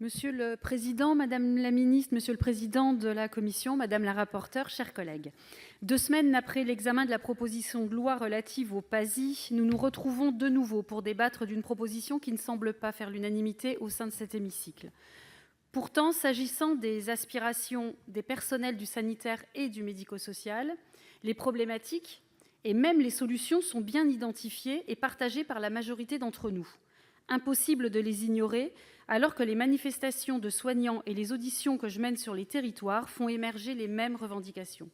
Monsieur le Président, Madame la Ministre, Monsieur le Président de la Commission, Madame la rapporteure, chers collègues. 2 semaines après l'examen de la proposition de loi relative au PASI, nous nous retrouvons de nouveau pour débattre d'une proposition qui ne semble pas faire l'unanimité au sein de cet hémicycle. Pourtant, s'agissant des aspirations des personnels du sanitaire et du médico-social, les problématiques et même les solutions sont bien identifiées et partagées par la majorité d'entre nous. Impossible de les ignorer, alors que les manifestations de soignants et les auditions que je mène sur les territoires font émerger les mêmes revendications.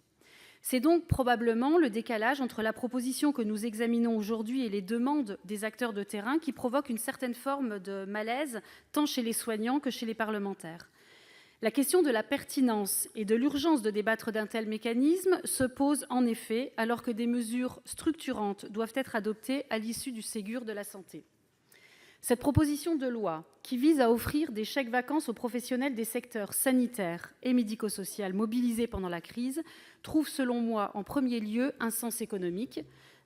C'est donc probablement le décalage entre la proposition que nous examinons aujourd'hui et les demandes des acteurs de terrain qui provoque une certaine forme de malaise, tant chez les soignants que chez les parlementaires. La question de la pertinence et de l'urgence de débattre d'un tel mécanisme se pose en effet alors que des mesures structurantes doivent être adoptées à l'issue du Ségur de la santé. Cette proposition de loi, qui vise à offrir des chèques-vacances aux professionnels des secteurs sanitaires et médico-social mobilisés pendant la crise, trouve selon moi en premier lieu un sens économique.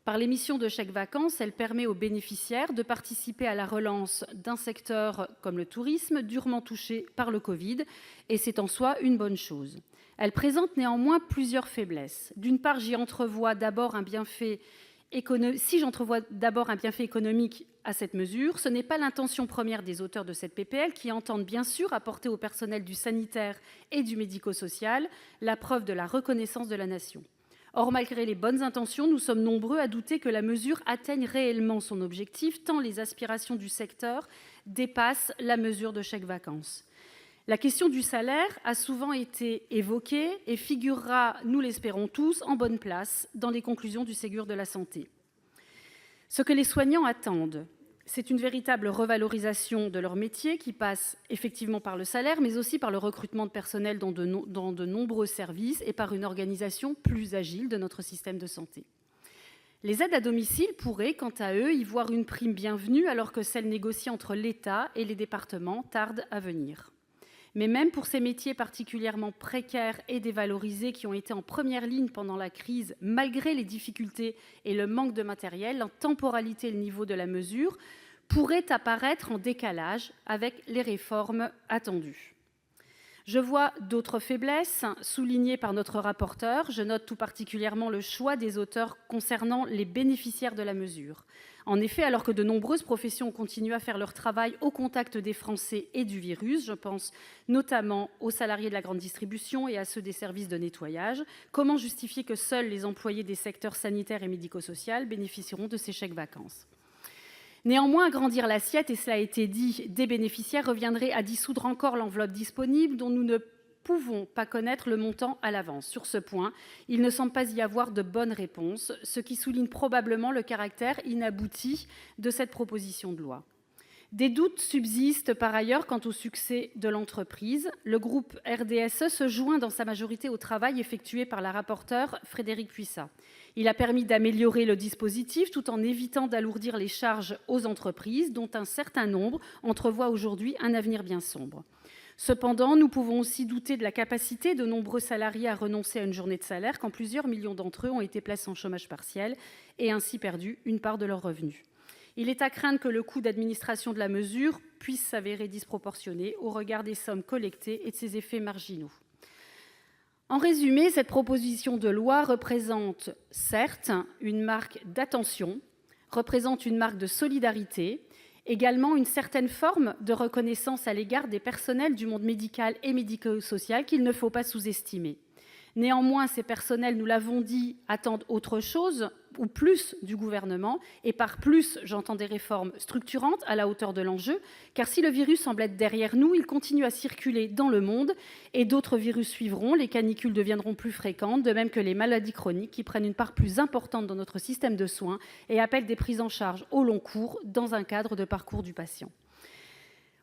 Par l'émission de chèques-vacances, elle permet aux bénéficiaires de participer à la relance d'un secteur comme le tourisme, durement touché par le Covid, et c'est en soi une bonne chose. Elle présente néanmoins plusieurs faiblesses. D'une part, si j'entrevois d'abord un bienfait économique à cette mesure, ce n'est pas l'intention première des auteurs de cette PPL qui entendent bien sûr apporter au personnel du sanitaire et du médico-social la preuve de la reconnaissance de la nation. Or, malgré les bonnes intentions, nous sommes nombreux à douter que la mesure atteigne réellement son objectif, tant les aspirations du secteur dépassent la mesure de chèque-vacances. La question du salaire a souvent été évoquée et figurera, nous l'espérons tous, en bonne place dans les conclusions du Ségur de la santé. Ce que les soignants attendent, c'est une véritable revalorisation de leur métier qui passe effectivement par le salaire, mais aussi par le recrutement de personnel dans de nombreux services et par une organisation plus agile de notre système de santé. Les aides à domicile pourraient, quant à eux, y voir une prime bienvenue alors que celle négociée entre l'État et les départements tarde à venir. Mais même pour ces métiers particulièrement précaires et dévalorisés qui ont été en première ligne pendant la crise, malgré les difficultés et le manque de matériel, la temporalité et le niveau de la mesure pourraient apparaître en décalage avec les réformes attendues. Je vois d'autres faiblesses soulignées par notre rapporteur. Je note tout particulièrement le choix des auteurs concernant les bénéficiaires de la mesure. En effet, alors que de nombreuses professions continuent à faire leur travail au contact des Français et du virus, je pense notamment aux salariés de la grande distribution et à ceux des services de nettoyage, comment justifier que seuls les employés des secteurs sanitaires et médico-social bénéficieront de ces chèques-vacances ? Néanmoins, agrandir l'assiette, et cela a été dit, des bénéficiaires reviendrait à dissoudre encore l'enveloppe disponible dont nous ne pouvons pas connaître le montant à l'avance. Sur ce point, il ne semble pas y avoir de bonnes réponses, ce qui souligne probablement le caractère inabouti de cette proposition de loi. Des doutes subsistent par ailleurs quant au succès de l'entreprise. Le groupe RDSE se joint dans sa majorité au travail effectué par la rapporteure Frédérique Puissat. Il a permis d'améliorer le dispositif tout en évitant d'alourdir les charges aux entreprises, dont un certain nombre entrevoient aujourd'hui un avenir bien sombre. Cependant, nous pouvons aussi douter de la capacité de nombreux salariés à renoncer à une journée de salaire quand plusieurs millions d'entre eux ont été placés en chômage partiel et ainsi perdu une part de leurs revenus. Il est à craindre que le coût d'administration de la mesure puisse s'avérer disproportionné au regard des sommes collectées et de ses effets marginaux. En résumé, cette proposition de loi représente certes une marque d'attention, représente une marque de solidarité, également une certaine forme de reconnaissance à l'égard des personnels du monde médical et médico-social qu'il ne faut pas sous-estimer. Néanmoins, ces personnels, nous l'avons dit, attendent autre chose ou plus du gouvernement. Et par plus, j'entends des réformes structurantes à la hauteur de l'enjeu, car si le virus semble être derrière nous, il continue à circuler dans le monde et d'autres virus suivront. Les canicules deviendront plus fréquentes, de même que les maladies chroniques qui prennent une part plus importante dans notre système de soins et appellent des prises en charge au long cours dans un cadre de parcours du patient.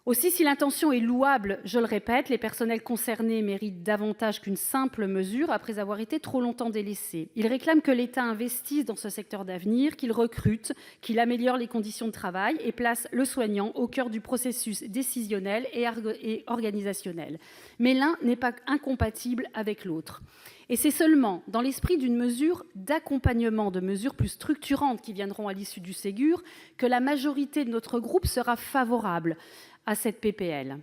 Aussi, si l'intention est louable, je le répète, les personnels concernés méritent davantage qu'une simple mesure après avoir été trop longtemps délaissés. Ils réclament que l'État investisse dans ce secteur d'avenir, qu'il recrute, qu'il améliore les conditions de travail et place le soignant au cœur du processus décisionnel et organisationnel. Mais l'un n'est pas incompatible avec l'autre. Et c'est seulement dans l'esprit d'une mesure d'accompagnement, de mesures plus structurantes qui viendront à l'issue du Ségur, que la majorité de notre groupe sera favorable à cette PPL.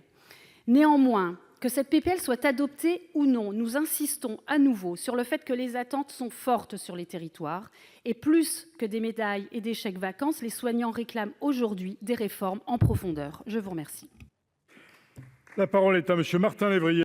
Néanmoins, que cette PPL soit adoptée ou non, nous insistons à nouveau sur le fait que les attentes sont fortes sur les territoires et plus que des médailles et des chèques-vacances, les soignants réclament aujourd'hui des réformes en profondeur. Je vous remercie. La parole est à monsieur Martin Lévrier.